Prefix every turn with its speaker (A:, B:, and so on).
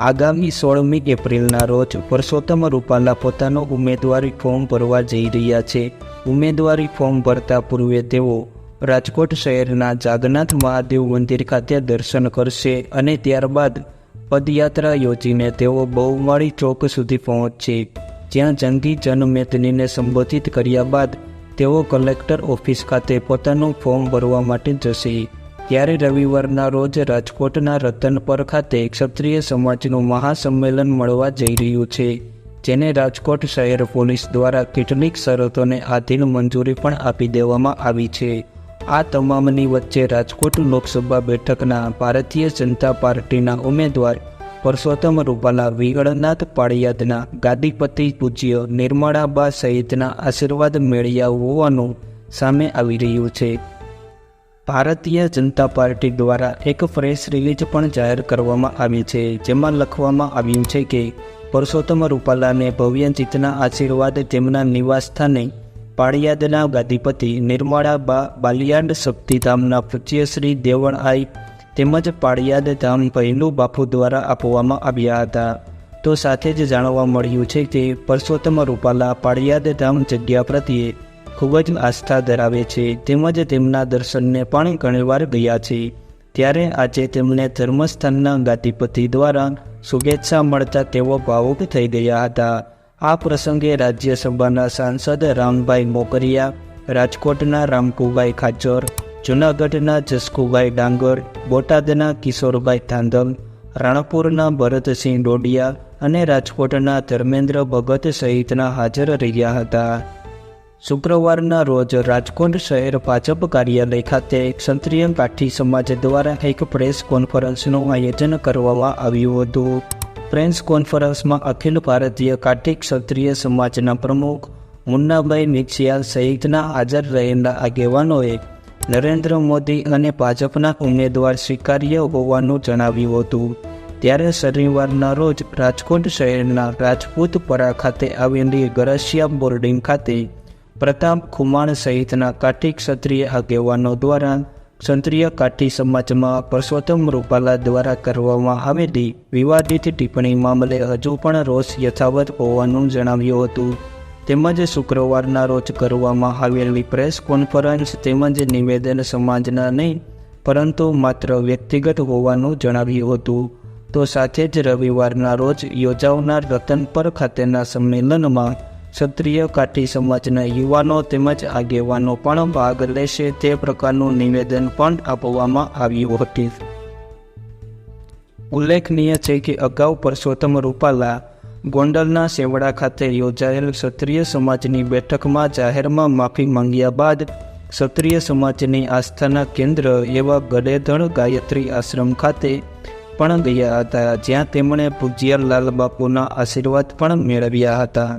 A: આગામી 16મી એપ્રિલના રોજ પરસોત્તમ રૂપાલા પોતાનું ઉમેદવારી ફોર્મ ભરવા જઈ રહ્યા છે। ઉમેદવારી ફોર્મ ભરતા પૂર્વે તેઓ રાજકોટ શહેરના જાગન્નાથ મહાદેવ મંદિર ખાતે દર્શન કરશે અને ત્યારબાદ પદયાત્રા યોજીને તેઓ બહુમાળી ચોક સુધી પહોંચશે, જ્યાં જંગી જનમેદનીને સંબોધિત કર્યા બાદ તેઓ કલેક્ટર ઓફિસ ખાતે પોતાનું ફોર્મ ભરવા માટે જશે। ત્યારે રવિવારના રોજ રાજકોટના રતનપર ખાતે ક્ષત્રિય સમાજનું મહાસંમેલન મળવા જઈ રહ્યું છે, જેને રાજકોટ શહેર પોલીસ દ્વારા કેટલીક શરતોને આધીન મંજૂરી પણ આપી દેવામાં આવી છે। આ તમામની વચ્ચે રાજકોટ લોકસભા બેઠકના ભારતીય જનતા પાર્ટીના ઉમેદવાર પરસોત્તમ રૂપાલા વિહળનાથ પાળિયાદના ગાદીપતિ પૂજ્ય નિર્મળાબા સહિતના આશીર્વાદ મેળવ્યા હોવાનું સામે આવી રહ્યું છે। ભારતીય જનતા પાર્ટી દ્વારા એક પ્રેસ રિલીઝ પણ જાહેર કરવામાં આવી છે, જેમાં લખવામાં આવ્યું છે કે પરસોત્તમ રૂપાલાને ભવ્ય જીતના આશીર્વાદ તેમના નિવાસ સ્થાને પાળિયાદના ગાદીપતિ નિર્મળાબા બાલિયાડ શક્તિધામના પૂજ્ય શ્રી દેવળઆઈ તેમજ પાળિયાદ ધામ પહેલું બાપુ દ્વારા આપવામાં આવ્યા હતા। તો સાથે જ જાણવા મળ્યું છે કે પરસોત્તમ રૂપાલા પાળિયાદ ધામ જગ્યા પ્રત્યે ખૂબ જ આસ્થા ધરાવે છે, તેમજ તેમના દર્શનને પણ ઘણીવાર ગયા છે। ત્યારે આજે તેમને ધર્મસ્થાનના ગાદીપતિ દ્વારા શુભેચ્છા મળતા તેઓ ભાવુક થઈ ગયા હતા। આ પ્રસંગે રાજ્યસભાના સાંસદ રામભાઈ મોકરિયા, રાજકોટના રામકુભાઈ ખાચર, જૂનાગઢના જસકુભાઈ ડાંગર, બોટાદના કિશોરભાઈ ધાંધલ, રાણપુરના ભરતસિંહ ડોડિયા અને રાજકોટના ધર્મેન્દ્ર ભગત સહિતના હાજર રહ્યા હતા। શુક્રવારના રોજ રાજકોટ શહેર ભાજપ કાર્યાલય ખાતે ક્ષત્રિય કાઠી સમાજ દ્વારા એક પ્રેસ કોન્ફરન્સનું આયોજન કરવામાં આવ્યું હતું। પ્રેસ કોન્ફરન્સમાં અખિલ ભારતીય કાઠી ક્ષત્રિય સમાજના પ્રમુખ મુન્નાભાઈ મિકસિયાલ સહિતના હાજર રહેલા આગેવાનોએ નરેન્દ્ર મોદી અને ભાજપના ઉમેદવાર સ્વીકાર્ય હોવાનું જણાવ્યું હતું। ત્યારે શનિવારના રોજ રાજકોટ શહેરના રાજપૂતપરા ખાતે આવેલી ગરસિયા બોર્ડિંગ ખાતે પ્રતાપ ખુમાણ સહિતના કાઠી ક્ષત્રિય આગેવાનો દ્વારા ક્ષત્રિય કાઠી સમાજમાં પરસોત્તમ રૂપાલા દ્વારા કરવામાં આવેલી વિવાદિત ટિપ્પણી મામલે હજુ પણ રોષ યથાવત હોવાનું જણાવ્યું હતું। તેમજ શુક્રવારના રોજ કરવામાં આવેલી પ્રેસ કોન્ફરન્સ તેમજ નિવેદન સમાજના નહીં પરંતુ માત્ર વ્યક્તિગત હોવાનું જણાવ્યું હતું। તો સાથે જ રવિવારના રોજ યોજાનાર રતનપર ખાતેના સંમેલનમાં ક્ષત્રિય કાઠી સમાજના યુવાનો તેમજ આગેવાનો પણ ભાગ લેશે તે પ્રકારનું નિવેદન પણ આપવામાં આવ્યું હતું। ઉલ્લેખનીય છે કે અગાઉ પરસોત્તમ રૂપાલા ગોંડલના સેવડા ખાતે યોજાયેલ ક્ષત્રિય સમાજની બેઠકમાં જાહેરમાં માફી માંગ્યા બાદ ક્ષત્રિય સમાજની આસ્થાના કેન્દ્ર એવા ગડેધડ ગાયત્રી આશ્રમ ખાતે પણ ગયા હતા, જ્યાં તેમણે પૂજ્ય લાલબાપુના આશીર્વાદ પણ મેળવ્યા હતા।